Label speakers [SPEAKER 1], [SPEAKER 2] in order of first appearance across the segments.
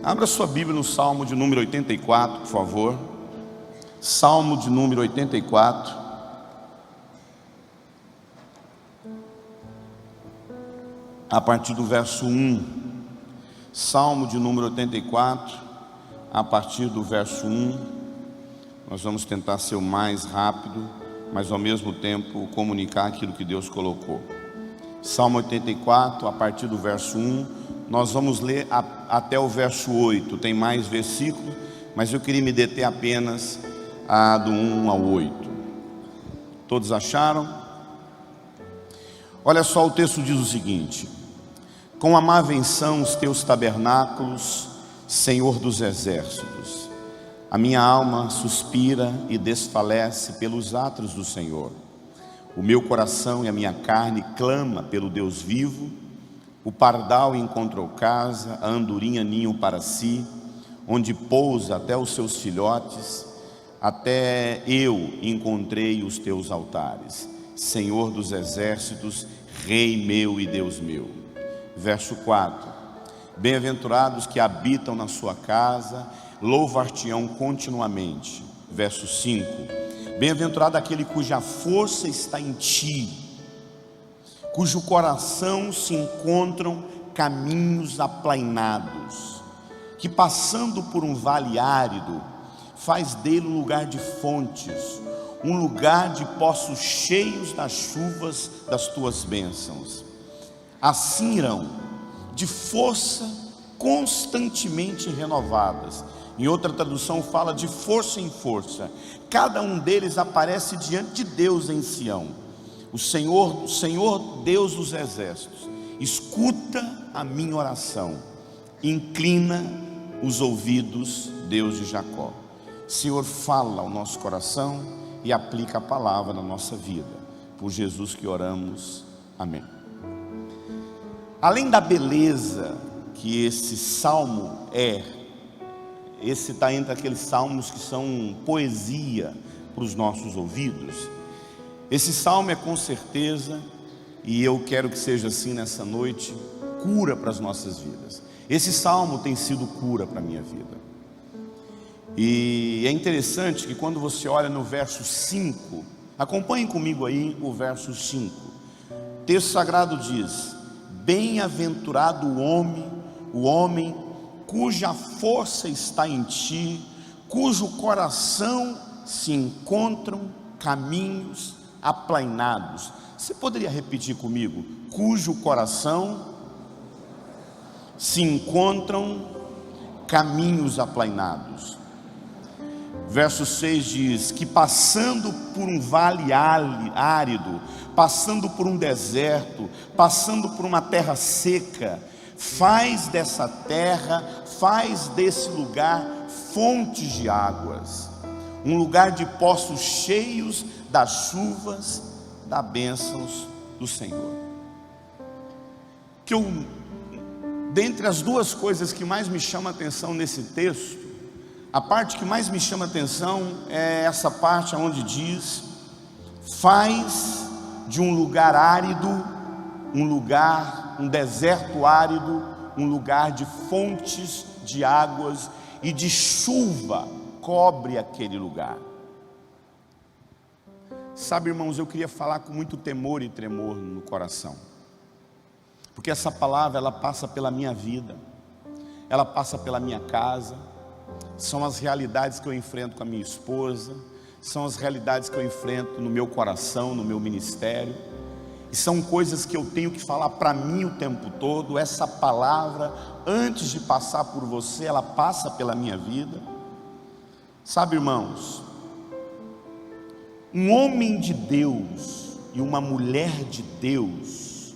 [SPEAKER 1] Abra sua Bíblia no Salmo de número 84, por favor. Salmo de número 84. A partir do verso 1. Salmo de número 84, a partir do verso 1. Nós vamos tentar ser o mais rápido, mas ao mesmo tempo comunicar aquilo que Deus colocou. Salmo 84, a partir do verso 1. Nós vamos ler até o verso 8, tem mais versículos, mas eu queria me deter apenas do 1 ao 8. Todos acharam? Olha só, o texto diz o seguinte: quão amáveis são os teus tabernáculos, Senhor dos exércitos. A minha alma suspira e desfalece pelos atos do Senhor. O meu coração e a minha carne clama pelo Deus vivo. O pardal encontrou casa, a andorinha ninho para si, onde pousa até os seus filhotes. Até eu encontrei os teus altares, Senhor dos exércitos, Rei meu e Deus meu. Verso 4: bem-aventurados que habitam na sua casa, louvar-te-ão continuamente. Verso 5: bem-aventurado aquele cuja força está em ti, cujo coração se encontram caminhos aplainados, que passando por um vale árido, faz dele um lugar de fontes, um lugar de poços cheios das chuvas das tuas bênçãos. Assim irão, de força constantemente renovadas. Em outra tradução fala de força em força. Cada um deles aparece diante de Deus em Sião. O Senhor Deus dos exércitos, escuta a minha oração, inclina os ouvidos, Deus de Jacó. Senhor, fala ao nosso coração e aplica a palavra na nossa vida. Por Jesus que oramos, amém. Além da beleza que esse salmo esse está entre aqueles salmos que são poesia para os nossos ouvidos. Esse salmo é com certeza, e eu quero que seja assim nessa noite, cura para as nossas vidas. Esse salmo tem sido cura para a minha vida. E é interessante que quando você olha no verso 5, acompanhem comigo aí o verso 5. O texto sagrado diz: bem-aventurado o homem cuja força está em ti, cujo coração se encontram caminhos aplainados. Você poderia repetir comigo? Cujo coração se encontram caminhos aplainados. Verso 6 diz que passando por um vale árido, passando por um deserto, passando por uma terra seca, faz dessa terra, faz desse lugar fontes de águas, um lugar de poços cheios das chuvas, das bênçãos do Senhor. Dentre as duas coisas que mais me chama a atenção nesse texto, a parte que mais me chama a atenção é essa parte onde diz: faz de um lugar árido, um deserto árido, um lugar de fontes de águas e de chuva, cobre aquele lugar. Sabe, irmãos, eu queria falar com muito temor e tremor no coração, porque essa palavra, ela passa pela minha vida, ela passa pela minha casa, são as realidades que eu enfrento com a minha esposa, são as realidades que eu enfrento no meu coração, no meu ministério, e são coisas que eu tenho que falar para mim o tempo todo. Essa palavra, antes de passar por você, ela passa pela minha vida. Sabe, irmãos, um homem de Deus e uma mulher de Deus,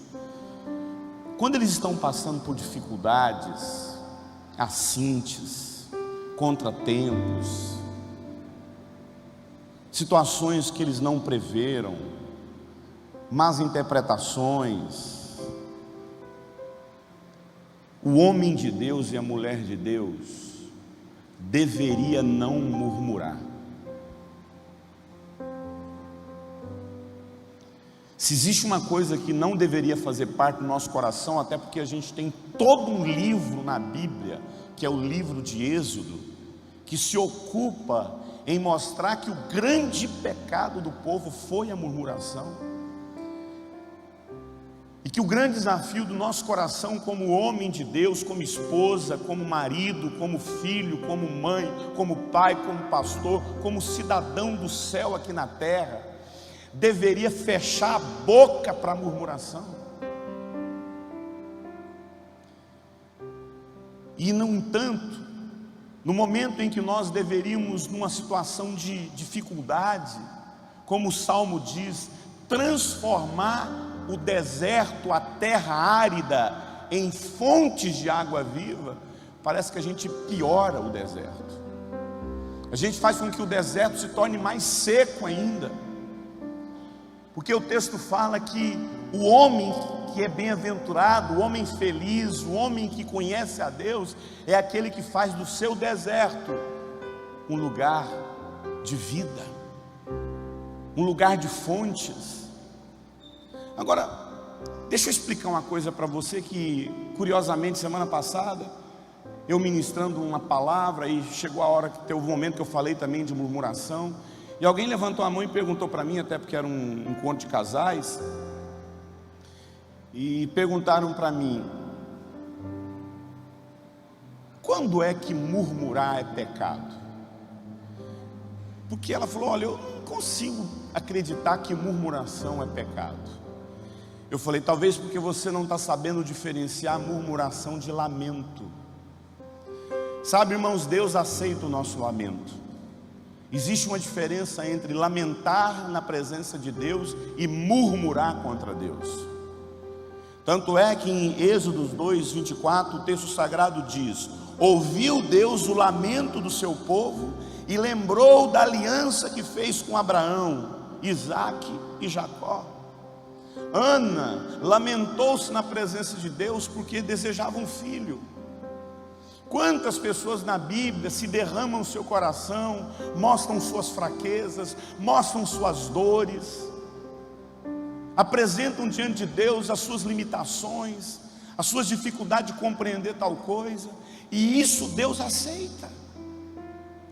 [SPEAKER 1] quando eles estão passando por dificuldades, assintes, contratempos, situações que eles não preveram, más interpretações, o homem de Deus e a mulher de Deus deveria não murmurar. Se existe uma coisa que não deveria fazer parte do nosso coração, até porque a gente tem todo um livro na Bíblia que é o livro de Êxodo, que se ocupa em mostrar que o grande pecado do povo foi a murmuração. E que o grande desafio do nosso coração como homem de Deus, como esposa, como marido, como filho, como mãe, como pai, como pastor, como cidadão do céu aqui na terra, deveria fechar a boca para a murmuração. E no entanto, no momento em que nós deveríamos, numa situação de dificuldade, como o Salmo diz, transformar o deserto, a terra árida, em fontes de água viva, parece que a gente piora o deserto. A gente faz com que o deserto se torne mais seco ainda. Porque o texto fala que o homem que é bem-aventurado, o homem feliz, o homem que conhece a Deus, é aquele que faz do seu deserto um lugar de vida, um lugar de fontes. Agora, deixa eu explicar uma coisa para você que, curiosamente, semana passada, eu ministrando uma palavra, e chegou a hora que teve um momento que eu falei também de murmuração, e alguém levantou a mão e perguntou para mim, até porque era um encontro de casais, e perguntaram para mim: quando é que murmurar é pecado? Porque ela falou: olha, eu não consigo acreditar que murmuração é pecado. Eu falei: talvez porque você não está sabendo diferenciar murmuração de lamento. Sabe, irmãos, Deus aceita o nosso lamento. Existe uma diferença entre lamentar na presença de Deus e murmurar contra Deus. Tanto é que em Êxodo 2:24 o texto sagrado diz: ouviu Deus o lamento do seu povo e lembrou da aliança que fez com Abraão, Isaque e Jacó. Ana lamentou-se na presença de Deus porque desejava um filho. Quantas pessoas na Bíblia se derramam o seu coração, mostram suas fraquezas, mostram suas dores, apresentam diante de Deus as suas limitações, as suas dificuldades de compreender tal coisa, e isso Deus aceita.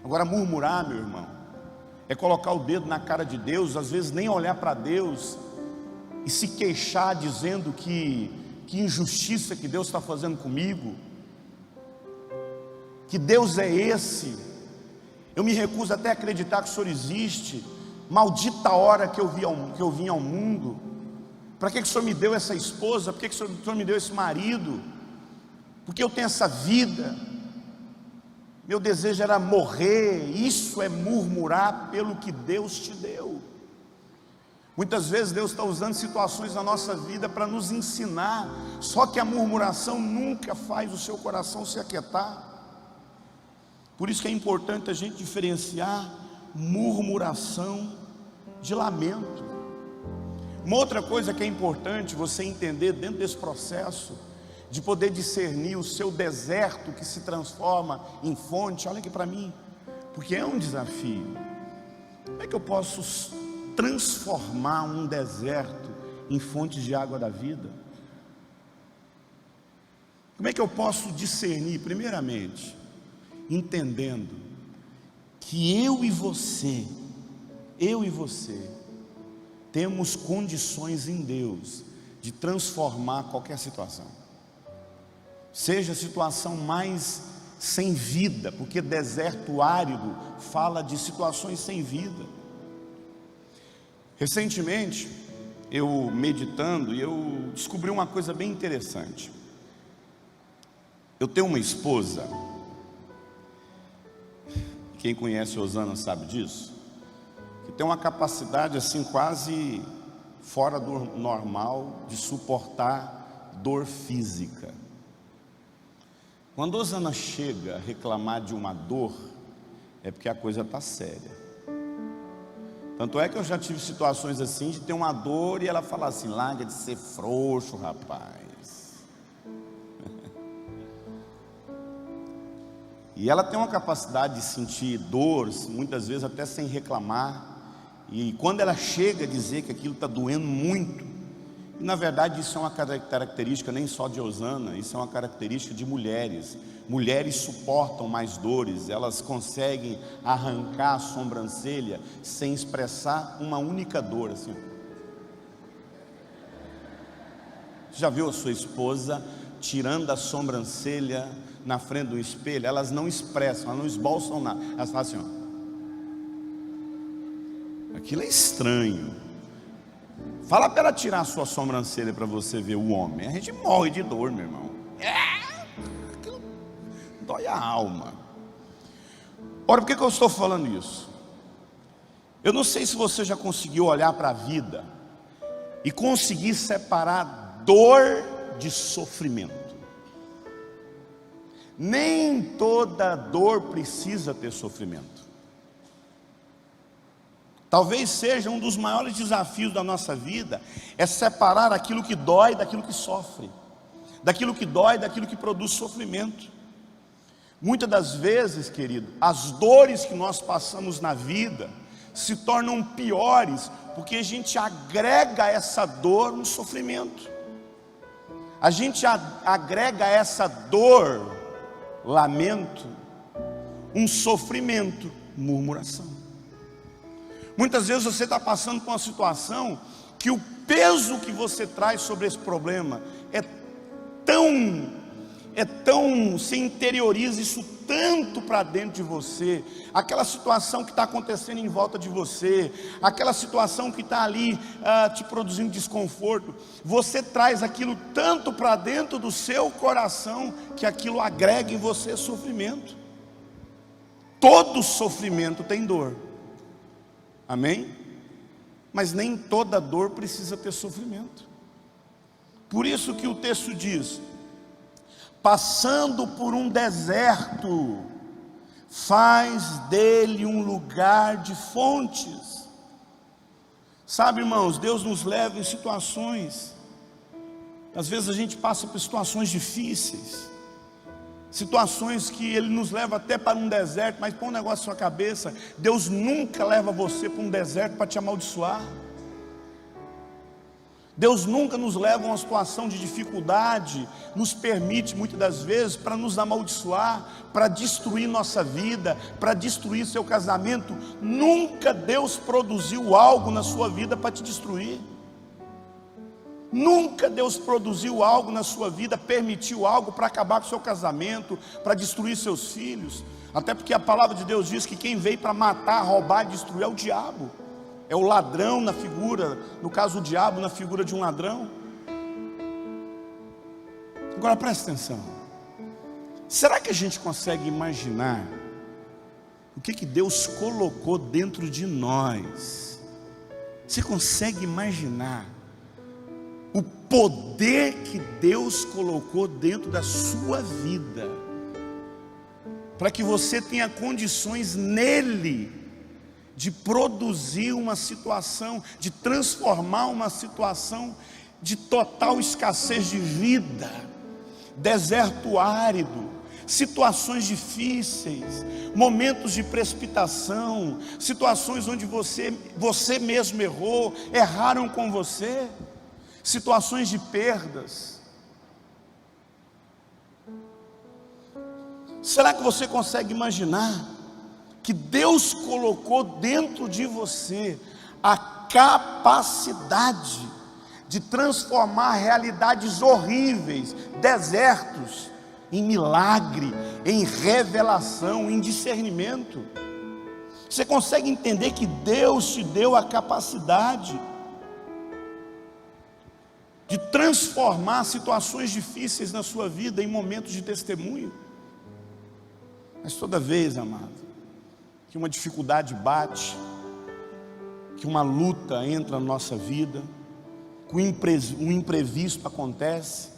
[SPEAKER 1] Agora, murmurar, meu irmão, é colocar o dedo na cara de Deus, às vezes nem olhar para Deus e se queixar dizendo que injustiça que Deus está fazendo comigo, que Deus é esse, eu me recuso até a acreditar que o Senhor existe, maldita a hora que eu vim ao mundo, para que o Senhor me deu essa esposa, por que o Senhor me deu esse marido, porque eu tenho essa vida, meu desejo era morrer. Isso é murmurar pelo que Deus te deu. Muitas vezes Deus está usando situações na nossa vida para nos ensinar, só que a murmuração nunca faz o seu coração se aquietar. Por isso que é importante a gente diferenciar murmuração de lamento. Uma outra coisa que é importante você entender dentro desse processo de poder discernir o seu deserto que se transforma em fonte, olha aqui para mim, porque é um desafio. Como é que eu posso transformar um deserto em fonte de água da vida? Como é que eu posso discernir? Primeiramente, entendendo que eu e você temos condições em Deus de transformar qualquer situação, seja a situação mais sem vida, porque deserto árido fala de situações sem vida. Recentemente, eu meditando, eu descobri uma coisa bem interessante. Eu tenho uma esposa, quem conhece Osana sabe disso, que tem uma capacidade assim quase fora do normal de suportar dor física. Quando Osana chega a reclamar de uma dor, é porque a coisa está séria. Tanto é que eu já tive situações assim de ter uma dor e ela fala assim: larga de ser frouxo, rapaz. E ela tem uma capacidade de sentir dor, muitas vezes até sem reclamar. E quando ela chega a dizer que aquilo está doendo muito, e na verdade isso é uma característica nem só de Osana, isso é uma característica de mulheres. mulheres suportam mais dores, elas conseguem arrancar a sobrancelha sem expressar uma única dor, assim. Já viu a sua esposa tirando a sobrancelha na frente do espelho? Elas não expressam, elas não esboçam nada, elas fazem assim, ó. Aquilo é estranho. Fala para ela tirar a sua sobrancelha para você ver o homem. A gente morre de dor, meu irmão. Aquilo dói a alma. Ora, por que eu estou falando isso? Eu não sei se você já conseguiu olhar para a vida e conseguir separar dor de sofrimento. Nem toda dor precisa ter sofrimento. Talvez seja um dos maiores desafios da nossa vida, é separar aquilo que dói daquilo que sofre, daquilo que dói daquilo que produz sofrimento. Muitas das vezes, querido, as dores que nós passamos na vida se tornam piores, porque a gente agrega essa dor no sofrimento. A gente agrega essa dor, lamento, um sofrimento, murmuração. Muitas vezes você está passando por uma situação que o peso que você traz sobre esse problema é tão, você interioriza isso tanto para dentro de você, aquela situação que está acontecendo em volta de você, aquela situação que está ali te produzindo desconforto, você traz aquilo tanto para dentro do seu coração, que aquilo agrega em você sofrimento. Todo sofrimento tem dor. Amém? Mas nem toda dor precisa ter sofrimento. Por isso que o texto diz: passando por um deserto, faz dele um lugar de fontes. Sabe, irmãos, Deus nos leva em situações, às vezes a gente passa por situações difíceis, situações que Ele nos leva até para um deserto. Mas põe um negócio na sua cabeça: Deus nunca leva você para um deserto para te amaldiçoar. Deus nunca nos leva a uma situação de dificuldade, nos permite muitas das vezes para nos amaldiçoar, para destruir nossa vida, para destruir seu casamento. Nunca Deus produziu algo na sua vida para te destruir. Nunca Deus produziu algo na sua vida, permitiu algo para acabar com o seu casamento, para destruir seus filhos. Até porque a palavra de Deus diz que quem veio para matar, roubar e destruir é o diabo. É o ladrão na figura, no caso o diabo na figura de um ladrão. Agora presta atenção. Será que a gente consegue imaginar o que Deus colocou dentro de nós? Você consegue imaginar o poder que Deus colocou dentro da sua vida, para que você tenha condições nele de produzir uma situação, de transformar uma situação de total escassez de vida, deserto árido, situações difíceis, momentos de precipitação, situações onde você mesmo errou, erraram com você, situações de perdas. Será que você consegue imaginar que Deus colocou dentro de você a capacidade de transformar realidades horríveis, desertos, em milagre, em revelação, em discernimento? Você consegue entender que Deus te deu a capacidade de transformar situações difíceis na sua vida em momentos de testemunho? Mas toda vez, amado, que uma dificuldade bate, que uma luta entra na nossa vida, que um imprevisto acontece,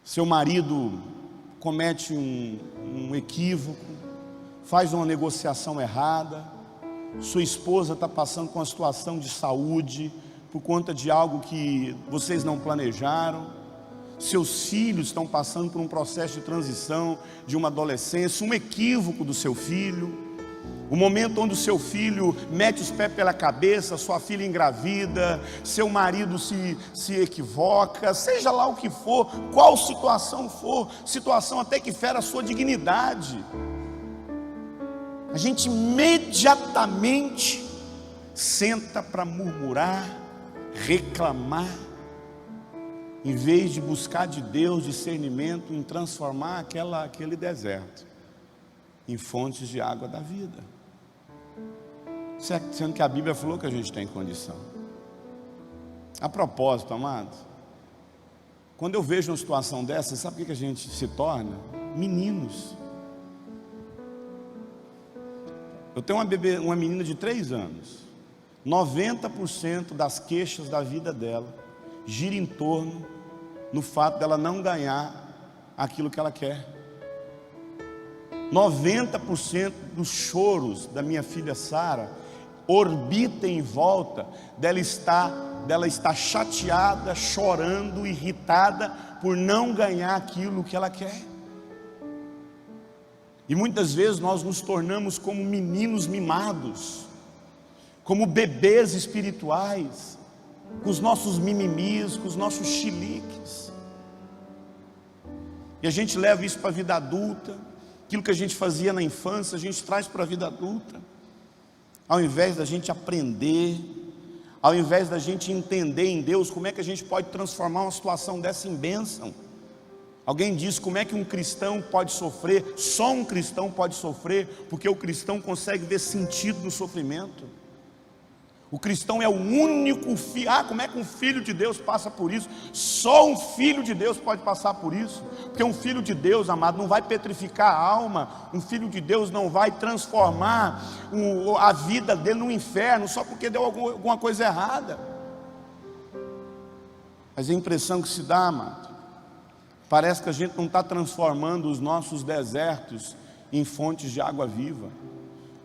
[SPEAKER 1] seu marido comete um equívoco, faz uma negociação errada, sua esposa está passando com uma situação de saúde, por conta de algo que vocês não planejaram, seus filhos estão passando por um processo de transição, de uma adolescência, um equívoco do seu filho, O momento onde o seu filho mete os pés pela cabeça, sua filha engravida, seu marido se equivoca, seja lá o que for, qual situação for, situação até que fere a sua dignidade, a gente imediatamente senta para murmurar, reclamar, em vez de buscar de Deus discernimento em transformar aquele deserto em fontes de água da vida. Sendo que a Bíblia falou que a gente tem condição. A propósito, amados, quando eu vejo uma situação dessa, sabe o que a gente se torna? Meninos. Eu tenho uma menina de 3 anos. 90% das queixas da vida dela gira em torno no fato dela não ganhar aquilo que ela quer. 90% dos choros da minha filha Sara orbita em volta dela estar chateada, chorando, irritada por não ganhar aquilo que ela quer. E muitas vezes nós nos tornamos como meninos mimados, como bebês espirituais, com os nossos mimimis, com os nossos chiliques. E a gente leva isso para a vida adulta. Aquilo que a gente fazia na infância, a gente traz para a vida adulta. Ao invés da gente aprender, ao invés da gente entender em Deus como é que a gente pode transformar uma situação dessa em bênção. Alguém diz como é que um cristão pode sofrer. Só um cristão pode sofrer, porque o cristão consegue ver sentido no sofrimento. O cristão é o único filho. Como é que um filho de Deus passa por isso? Só um filho de Deus pode passar por isso. Porque um filho de Deus, amado, não vai petrificar a alma. Um filho de Deus não vai transformar a vida dele no inferno só porque deu alguma coisa errada. Mas a impressão que se dá, amado, parece que a gente não está transformando os nossos desertos em fontes de água viva.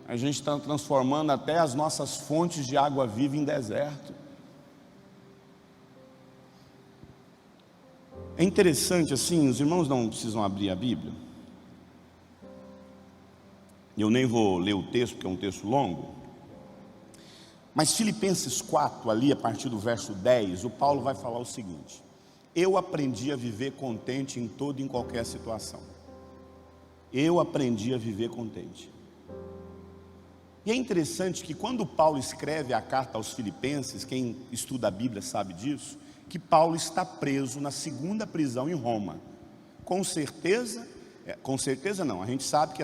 [SPEAKER 1] A gente está transformando até as nossas fontes de água viva em deserto. É interessante assim, os irmãos não precisam abrir a Bíblia. Eu nem vou ler o texto, porque é um texto longo. Mas Filipenses 4, ali a partir do verso 10, o Paulo vai falar o seguinte: eu aprendi a viver contente em toda e em qualquer situação. Eu aprendi a viver contente. E é interessante que quando Paulo escreve a carta aos Filipenses, quem estuda a Bíblia sabe disso, que Paulo está preso na segunda prisão em Roma. Com certeza não, a gente sabe que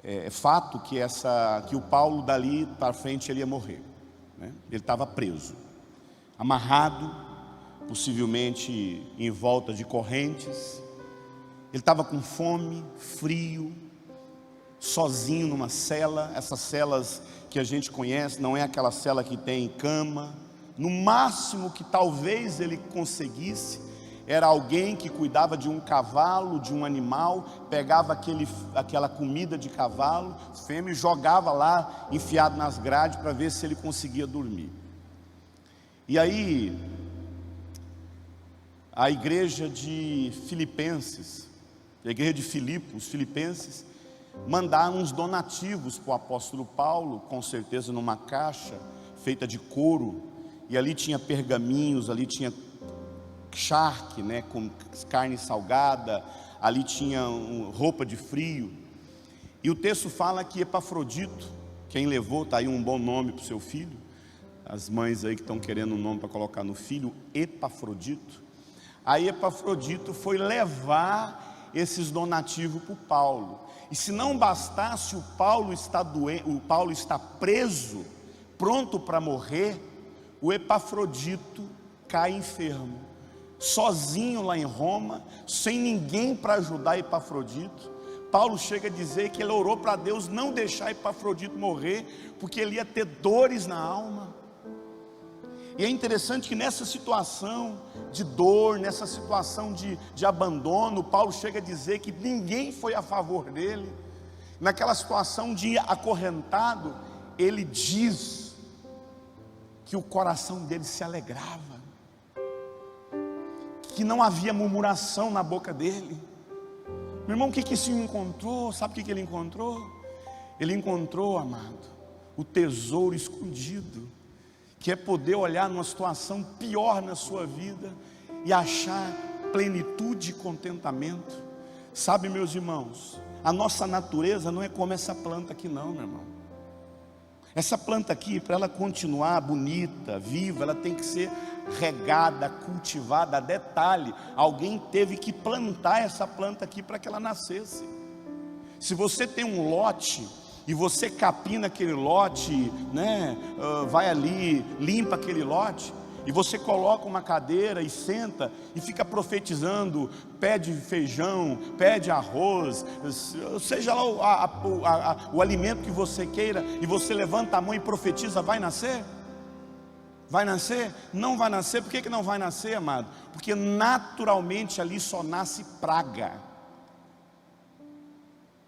[SPEAKER 1] é fato que o Paulo dali para frente ele ia morrer, né? Ele estava preso, amarrado, possivelmente em volta de correntes. Ele estava com fome, frio, sozinho numa cela. Essas celas que a gente conhece, não é aquela cela que tem cama. No máximo que talvez ele conseguisse era alguém que cuidava de um cavalo, de um animal, pegava aquela comida de cavalo fêmea e jogava lá, enfiado nas grades, para ver se ele conseguia dormir. E aí a igreja de Filipenses, a igreja de Filipe, os filipenses, mandaram uns donativos para o apóstolo Paulo, com certeza numa caixa feita de couro, e ali tinha pergaminhos, ali tinha charque, né, com carne salgada, ali tinha roupa de frio. E o texto fala que Epafrodito, quem levou, está aí um bom nome para o seu filho, as mães aí que estão querendo um nome para colocar no filho, Epafrodito. Aí Epafrodito foi levar esses donativos para o Paulo. E se não bastasse o Paulo está preso, pronto para morrer, o Epafrodito cai enfermo, sozinho lá em Roma, sem ninguém para ajudar Epafrodito. Paulo chega a dizer que ele orou para Deus não deixar Epafrodito morrer, porque ele ia ter dores na alma. E é interessante que nessa situação de dor, nessa situação de abandono, Paulo chega a dizer que ninguém foi a favor dele. Naquela situação de acorrentado, ele diz que o coração dele se alegrava, que não havia murmuração na boca dele. Meu irmão, o que isso encontrou? Sabe o que ele encontrou? ele encontrou, amado, o tesouro escondido, que é poder olhar numa situação pior na sua vida e achar plenitude e contentamento. Sabe, meus irmãos, a nossa natureza não é como essa planta aqui não, meu irmão. Essa planta aqui, para ela continuar bonita, viva, ela tem que ser regada, cultivada. Detalhe, alguém teve que plantar essa planta aqui para que ela nascesse. Se você tem um lote e você capina aquele lote, né, vai ali, limpa aquele lote, e você coloca uma cadeira e senta e fica profetizando, pede feijão, pede arroz, seja lá o alimento que você queira, e você levanta a mão e profetiza, vai nascer? Vai nascer? Não vai nascer. Por que não vai nascer, amado? Porque naturalmente ali só nasce praga.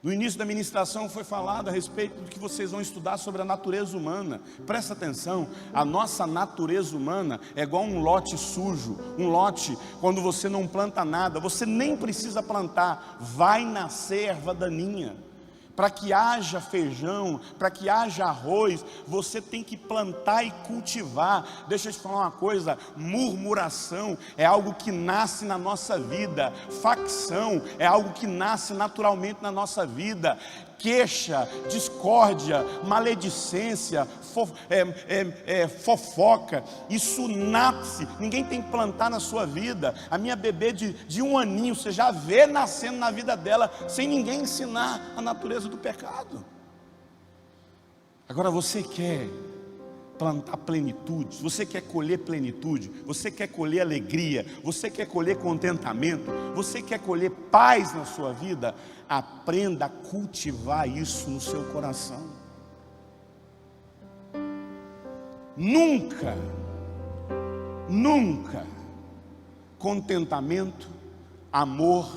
[SPEAKER 1] No início da ministração foi falado a respeito do que vocês vão estudar sobre a natureza humana. Presta atenção, a nossa natureza humana é igual um lote sujo. Um lote, quando você não planta nada, você nem precisa plantar, vai nascer erva daninha. Para que haja feijão, para que haja arroz, você tem que plantar e cultivar. Deixa eu te falar uma coisa, murmuração é algo que nasce na nossa vida, facção é algo que nasce naturalmente na nossa vida, queixa, discórdia, maledicência, fofoca, isso nasce, ninguém tem que plantar na sua vida. A minha bebê de 1 aninho, você já vê nascendo na vida dela, sem ninguém ensinar a natureza do pecado. Agora você quer plantar plenitude, você quer colher plenitude, você quer colher alegria, você quer colher contentamento, você quer colher paz na sua vida, aprenda a cultivar isso no seu coração. Nunca contentamento, amor,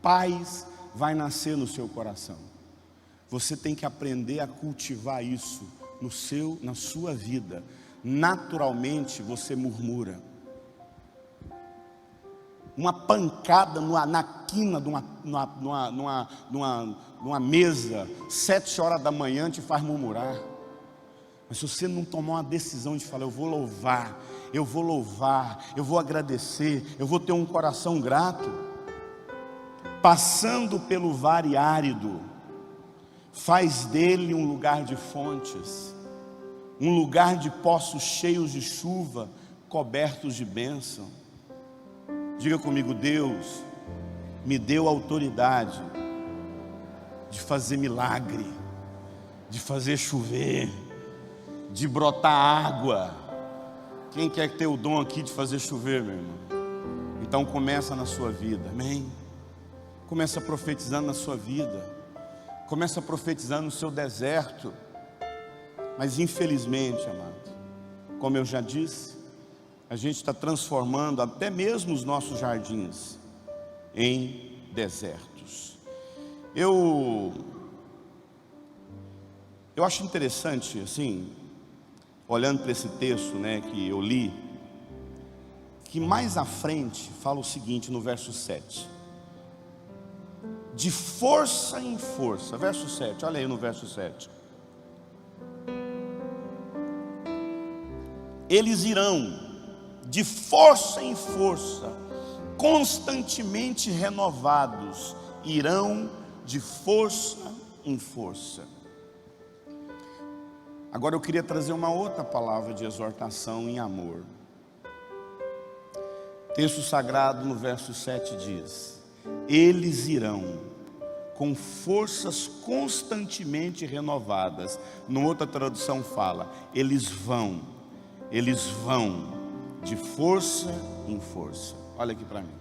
[SPEAKER 1] paz vai nascer no seu coração. Você tem que aprender a cultivar isso na sua vida. Naturalmente você murmura. Uma pancada na quina de uma mesa, 7 horas da manhã, te faz murmurar. Mas se você não tomar uma decisão de falar, eu vou louvar, eu vou agradecer, eu vou ter um coração grato, passando pelo vale árido, faz dele um lugar de fontes, um lugar de poços cheios de chuva, cobertos de bênção. Diga comigo, Deus me deu autoridade de fazer milagre, de fazer chover, de brotar água. Quem quer ter o dom aqui de fazer chover, meu irmão? Então começa na sua vida, amém? Começa profetizando na sua vida, começa profetizando no seu deserto. Mas infelizmente, amado, como eu já disse, a gente está transformando até mesmo os nossos jardins em desertos. Eu acho interessante, assim, olhando para esse texto, né, que eu li, que mais à frente fala o seguinte no verso 7: de força em força. Verso 7, olha aí no verso 7. Eles irão de força em força, constantemente renovados, irão de força em força. Agora eu queria trazer uma outra palavra de exortação em amor. Texto sagrado no verso 7 diz: eles irão com forças constantemente renovadas. Numa outra tradução fala, eles vão de força em força. Olha aqui para mim.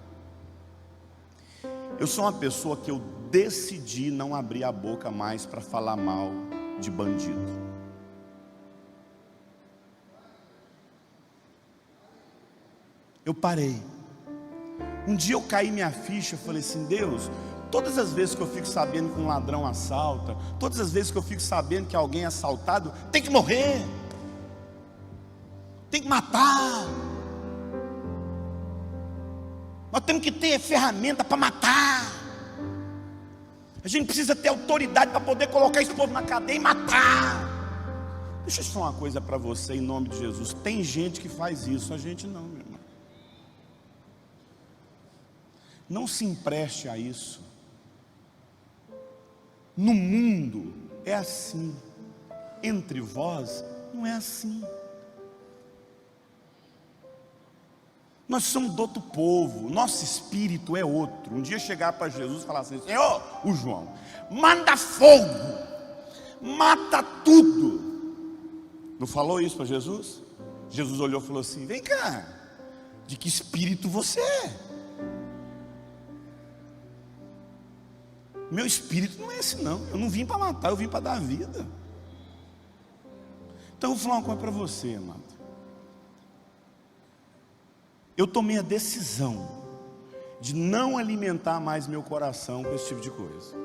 [SPEAKER 1] Eu sou uma pessoa que eu decidi não abrir a boca mais para falar mal de bandido. Eu parei. Um dia eu caí minha ficha, eu falei assim: Deus, todas as vezes que eu fico sabendo que um ladrão assalta, todas as vezes que eu fico sabendo que alguém é assaltado, tem que morrer, tem que matar. Nós temos que ter ferramenta para matar. A gente precisa ter autoridade para poder colocar esse povo na cadeia e matar. Deixa eu te falar uma coisa para você, em nome de Jesus. Tem gente que faz isso, a gente não, meu irmão. Não se empreste a isso. No mundo é assim, entre vós não é assim. Nós somos do outro povo, nosso espírito é outro. Um dia chegar para Jesus e falar assim: Senhor, o João, manda fogo, mata tudo. Não falou isso para Jesus? Jesus olhou e falou assim: vem cá, de que espírito você é? Meu espírito não é esse não, eu não vim para matar, eu vim para dar vida. Então eu vou falar uma coisa para você, amado. Eu tomei a decisão de não alimentar mais meu coração com esse tipo de coisa.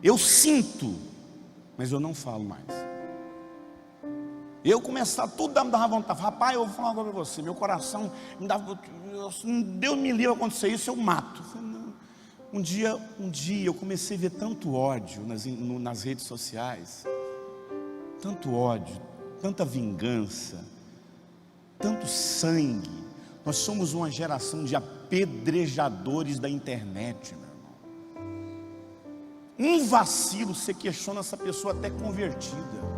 [SPEAKER 1] Eu sinto, mas eu não falo mais. Eu começar, tudo me dava vontade. Rapaz, eu vou falar uma coisa para você. Meu coração me dava, Deus me livre acontecer isso, eu mato. Um dia eu comecei a ver tanto ódio nas redes sociais. Tanto ódio, tanta vingança, tanto sangue. Nós somos uma geração de apedrejadores da internet, meu irmão. Um vacilo, você questiona essa pessoa até convertida.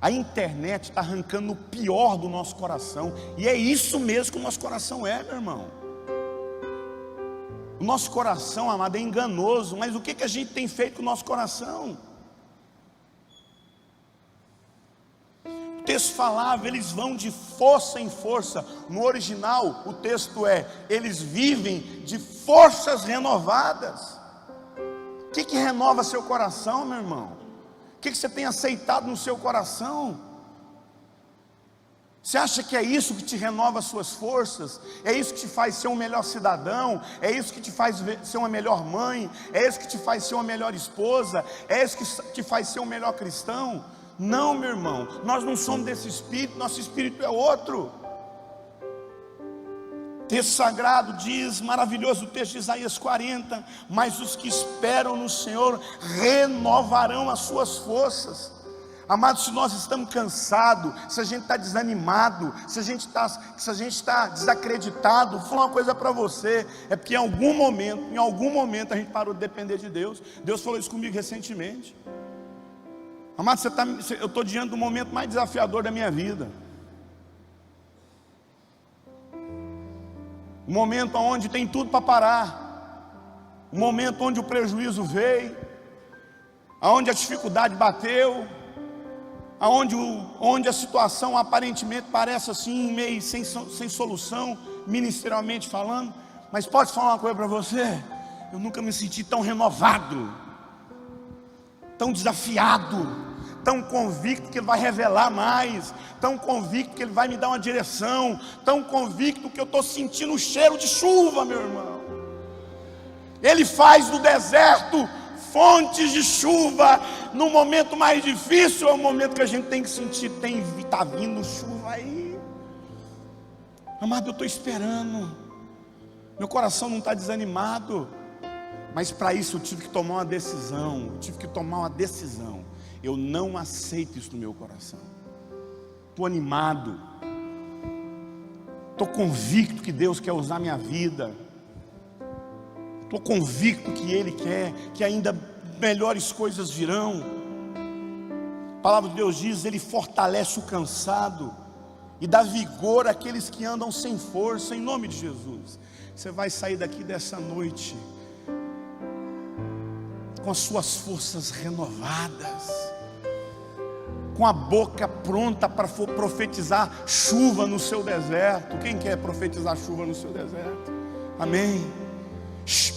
[SPEAKER 1] A internet está arrancando o pior do nosso coração. E é isso mesmo que o nosso coração é, meu irmão. O nosso coração, amado, é enganoso. Mas o que a gente tem feito com o nosso coração? O texto falava, eles vão de força em força. No original, o texto é: eles vivem de forças renovadas. O que renova seu coração, meu irmão? O que você tem aceitado no seu coração? Você acha que é isso que te renova as suas forças? É isso que te faz ser um melhor cidadão? É isso que te faz ser uma melhor mãe? É isso que te faz ser uma melhor esposa? É isso que te faz ser um melhor cristão? Não, meu irmão, nós não somos desse espírito, nosso espírito é outro. O texto sagrado diz, maravilhoso o texto de Isaías 40, mas os que esperam no Senhor renovarão as suas forças. Amados, se nós estamos cansados, se a gente está desanimado, se a gente está desacreditado, vou falar uma coisa para você, é porque em algum momento a gente parou de depender de Deus. Deus falou isso comigo recentemente. Amado, eu estou diante do momento mais desafiador da minha vida. Um momento onde tem tudo para parar. Um momento onde o prejuízo veio, onde a dificuldade bateu, onde a situação aparentemente parece assim, meio sem solução, ministerialmente falando. Mas posso falar uma coisa para você? Eu nunca me senti tão renovado, tão desafiado, tão convicto que Ele vai revelar mais, tão convicto que Ele vai me dar uma direção, tão convicto que eu estou sentindo o cheiro de chuva, meu irmão. Ele faz do deserto fontes de chuva. No momento mais difícil é o momento que a gente tem que sentir, está vindo chuva aí. Amado, eu estou esperando, meu coração não está desanimado, mas para isso eu tive que tomar uma decisão. Eu não aceito isso no meu coração. Estou animado, estou convicto que Deus quer usar minha vida, estou convicto que Ele quer, que ainda melhores coisas virão. A palavra de Deus diz, Ele fortalece o cansado e dá vigor àqueles que andam sem força. Em nome de Jesus, você vai sair daqui dessa noite com as suas forças renovadas, com a boca pronta para profetizar chuva no seu deserto. Quem quer profetizar chuva no seu deserto? Amém.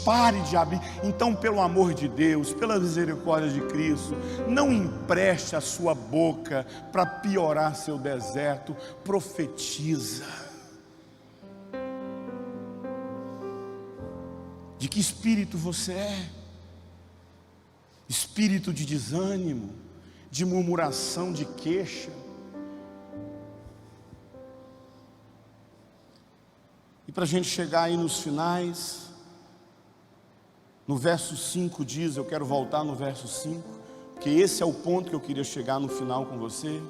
[SPEAKER 1] Pare de abrir. Então, pelo amor de Deus, pela misericórdia de Cristo, não empreste a sua boca para piorar seu deserto. Profetiza. De que espírito você é? Espírito de desânimo, de murmuração, de queixa. E para a gente chegar aí nos finais, No verso 5 diz, eu quero voltar no verso 5, porque esse é o ponto que eu queria chegar no final com você.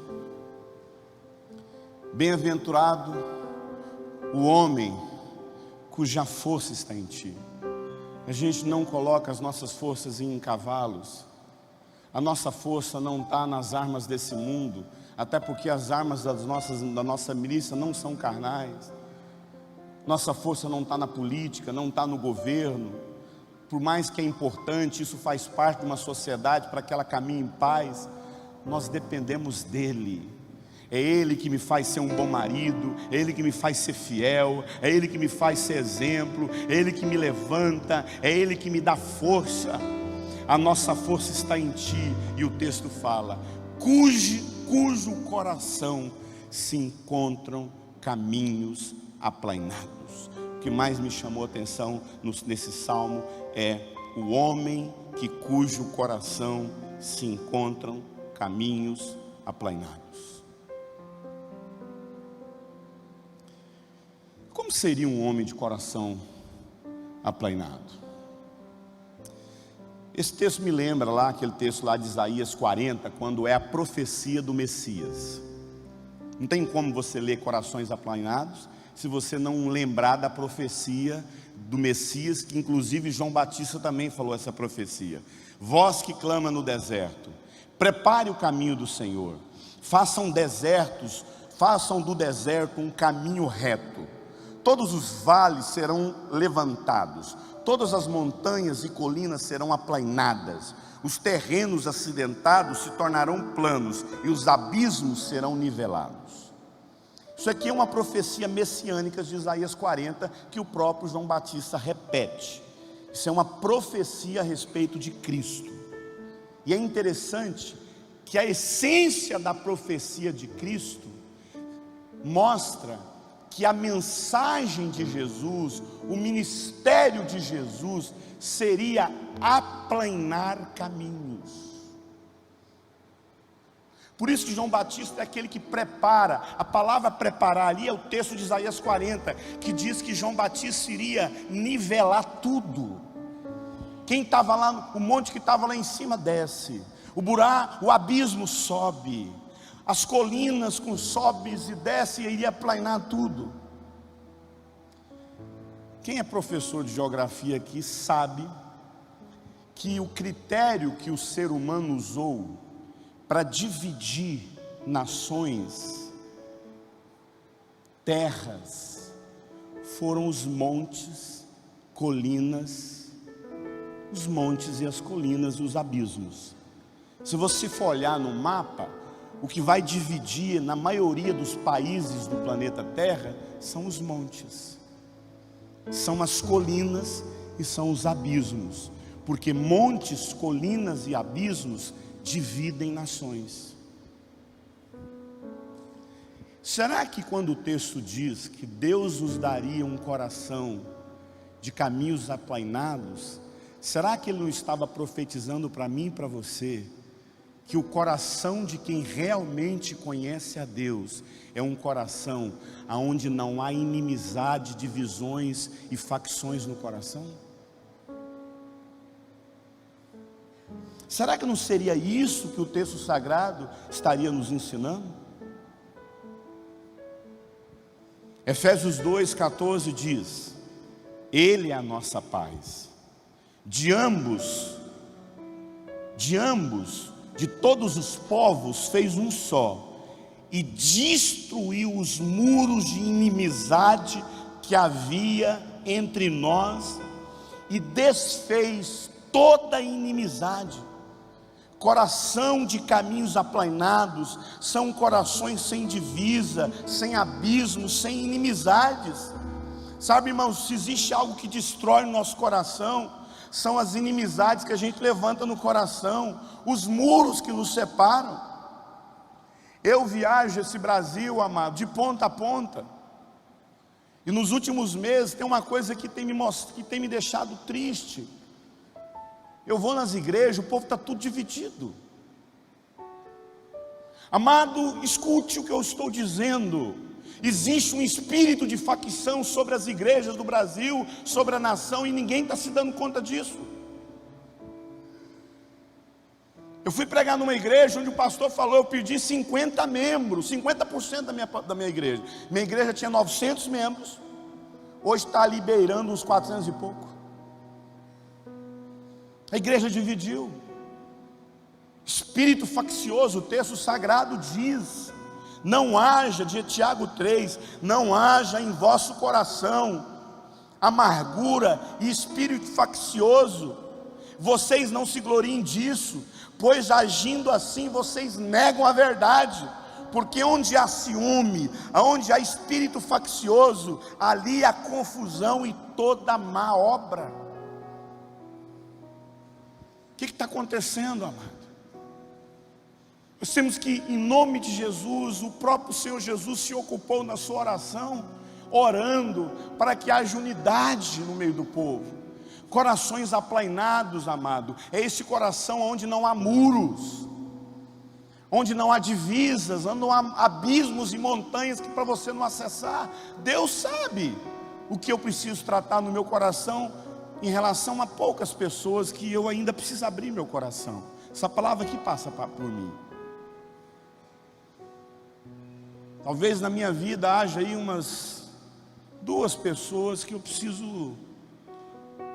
[SPEAKER 1] Bem-aventurado o homem cuja força está em ti. A gente não coloca as nossas forças em cavalos. A nossa força não está nas armas desse mundo, até porque as armas da nossa milícia não são carnais. Nossa força não está na política, não está no governo. Por mais que é importante, isso faz parte de uma sociedade para que ela caminhe em paz. Nós dependemos dele. É Ele que me faz ser um bom marido, é Ele que me faz ser fiel, é Ele que me faz ser exemplo, é Ele que me levanta, é Ele que me dá força. A nossa força está em ti, e o texto fala, cujo coração se encontram caminhos aplainados. O que mais me chamou a atenção nesse salmo é o homem cujo coração se encontram caminhos aplainados. Como seria um homem de coração aplainado? Esse texto me lembra lá, aquele texto lá de Isaías 40, quando é a profecia do Messias. Não tem como você ler corações aplainados se você não lembrar da profecia do Messias, que inclusive João Batista também falou essa profecia. Vós que clama no deserto, prepare o caminho do Senhor, façam do deserto um caminho reto. Todos os vales serão levantados, todas as montanhas e colinas serão aplainadas, os terrenos acidentados se tornarão planos e os abismos serão nivelados. Isso aqui é uma profecia messiânica de Isaías 40, que o próprio João Batista repete. Isso é uma profecia a respeito de Cristo. E é interessante que a essência da profecia de Cristo mostra que a mensagem de Jesus, o ministério de Jesus, seria aplainar caminhos. Por isso que João Batista é aquele que prepara. A palavra preparar ali é o texto de Isaías 40, que diz que João Batista iria nivelar tudo. Quem estava lá, o monte que estava lá em cima desce, o abismo sobe, as colinas com sobes e desce, e iria aplainar tudo. Quem é professor de geografia aqui sabe que o critério que o ser humano usou para dividir nações, terras, foram os montes, colinas, os montes e as colinas e os abismos. Se você for olhar no mapa, o que vai dividir na maioria dos países do planeta Terra são os montes, são as colinas e são os abismos, porque montes, colinas e abismos dividem nações. Será que quando o texto diz que Deus nos daria um coração de caminhos aplainados, será que Ele não estava profetizando para mim e para você que o coração de quem realmente conhece a Deus é um coração onde não há inimizade, divisões e facções no coração? Será que não seria isso que o texto sagrado estaria nos ensinando? Efésios 2,14 diz: Ele é a nossa paz, de todos os povos fez um só, e destruiu os muros de inimizade que havia entre nós, e desfez toda a inimizade. Coração de caminhos aplainados são corações sem divisa, sem abismos, sem inimizades. Sabe, irmãos, se existe algo que destrói o nosso coração, são as inimizades que a gente levanta no coração, os muros que nos separam. Eu viajo esse Brasil, amado, de ponta a ponta, e nos últimos meses tem uma coisa que tem me deixado triste. Eu vou nas igrejas, o povo está tudo dividido. Amado, escute o que eu estou dizendo. Existe um espírito de facção sobre as igrejas do Brasil, sobre a nação, e ninguém está se dando conta disso. Eu fui pregar numa igreja onde o pastor falou, eu pedi 50 membros, 50% da minha igreja. Minha igreja tinha 900 membros, hoje está ali beirando uns 400 e pouco. A igreja dividiu. Espírito faccioso, o texto sagrado diz: não haja, de Tiago 3, não haja em vosso coração amargura e espírito faccioso. Vocês não se gloriem disso, pois agindo assim vocês negam a verdade. Porque onde há ciúme, onde há espírito faccioso, ali há confusão e toda má obra. O que está acontecendo, amado? Nós temos que, em nome de Jesus, o próprio Senhor Jesus se ocupou na sua oração, orando para que haja unidade no meio do povo. Corações aplainados, amado, é esse coração onde não há muros, onde não há divisas, onde não há abismos e montanhas que para você não acessar. Deus sabe o que eu preciso tratar no meu coração em relação a poucas pessoas que eu ainda preciso abrir meu coração. Essa palavra aqui passa por mim. Talvez na minha vida haja aí umas 2 pessoas que eu preciso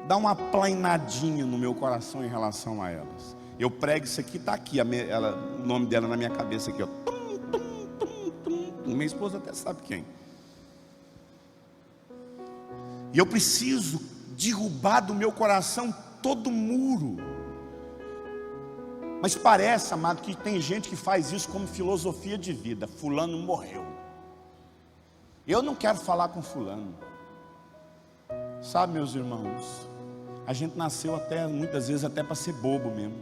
[SPEAKER 1] dar uma aplainadinha no meu coração em relação a elas. Eu prego isso aqui, está aqui, o nome dela na minha cabeça aqui, ó. Minha esposa até sabe quem. E eu preciso derrubar do meu coração todo muro. Mas parece, amado, que tem gente que faz isso como filosofia de vida. Fulano morreu, eu não quero falar com fulano. Sabe, meus irmãos, a gente nasceu até, muitas vezes, até para ser bobo mesmo,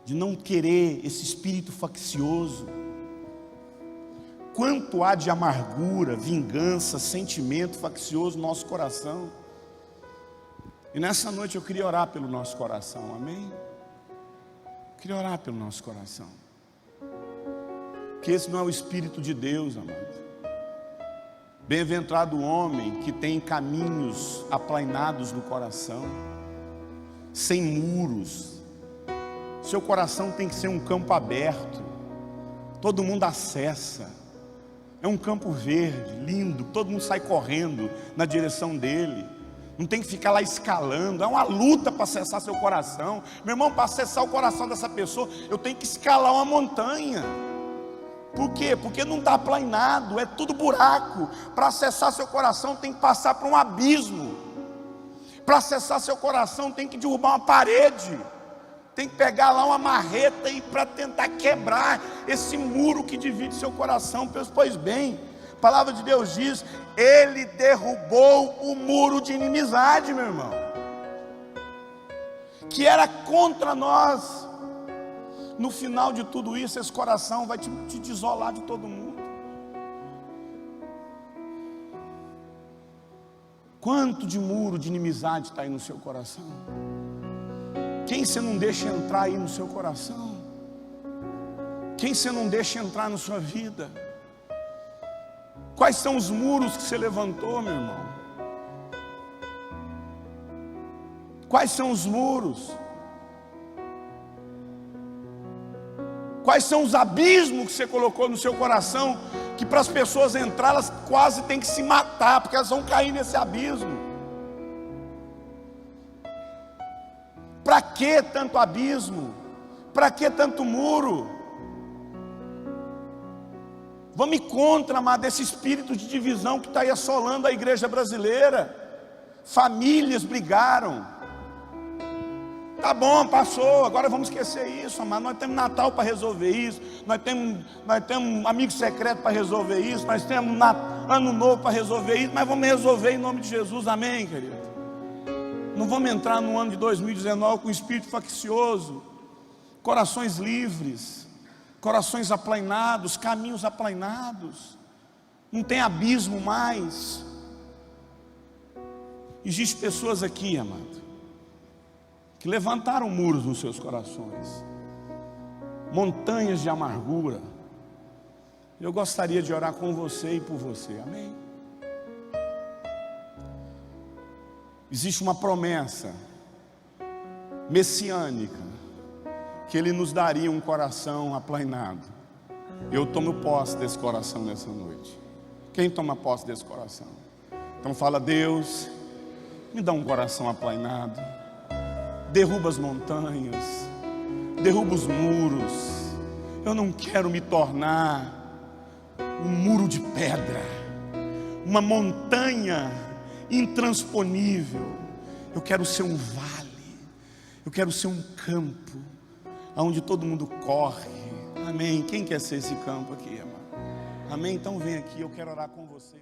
[SPEAKER 1] de não querer esse espírito faccioso. Quanto há de amargura, vingança, sentimento faccioso no nosso coração. E nessa noite eu queria orar pelo nosso coração, amém? Eu queria orar pelo nosso coração, que esse não é o Espírito de Deus, amado. Bem-aventurado o homem que tem caminhos aplainados no coração, sem muros. Seu coração tem que ser um campo aberto, todo mundo acessa. É um campo verde, lindo, todo mundo sai correndo na direção dele. Não tem que ficar lá escalando, é uma luta para acessar seu coração. Meu irmão, para acessar o coração dessa pessoa, eu tenho que escalar uma montanha. Por quê? Porque não está aplainado, é tudo buraco. Para acessar seu coração tem que passar por um abismo. Para acessar seu coração tem que derrubar uma parede. Tem que pegar lá uma marreta e para tentar quebrar esse muro que divide seu coração. Pois bem, a palavra de Deus diz: Ele derrubou o muro de inimizade, meu irmão, que era contra nós. No final de tudo isso, esse coração vai te desolar de todo mundo. Quanto de muro de inimizade está aí no seu coração? Quem você não deixa entrar aí no seu coração? Quem você não deixa entrar na sua vida? Quais são os muros que você levantou, meu irmão? Quais são os muros? Quais são os abismos que você colocou no seu coração, que para as pessoas entrar, elas quase têm que se matar, porque elas vão cair nesse abismo? Para que tanto abismo? Para que tanto muro? Vamos contra, amado, esse espírito de divisão que está aí assolando a igreja brasileira. Famílias brigaram. Tá bom, passou, agora vamos esquecer isso, amado. Nós temos Natal para resolver isso, nós temos amigo secreto para resolver isso, nós temos Ano Novo para resolver isso, mas vamos resolver em nome de Jesus, amém, querido? Não vamos entrar no ano de 2019 com espírito faccioso, corações livres, corações aplainados, caminhos aplainados, não tem abismo mais. Existem pessoas aqui, amado, que levantaram muros nos seus corações, montanhas de amargura. Eu gostaria de orar com você e por você, amém? Existe uma promessa messiânica que Ele nos daria um coração aplainado. Eu tomo posse desse coração nessa noite. Quem toma posse desse coração? Então fala: Deus, me dá um coração aplainado. Derruba as montanhas, derruba os muros. Eu não quero me tornar um muro de pedra, uma montanha intransponível. Eu quero ser um vale, eu quero ser um campo onde todo mundo corre. Amém? Quem quer ser esse campo aqui, irmão? Amém? Então vem aqui, eu quero orar com você.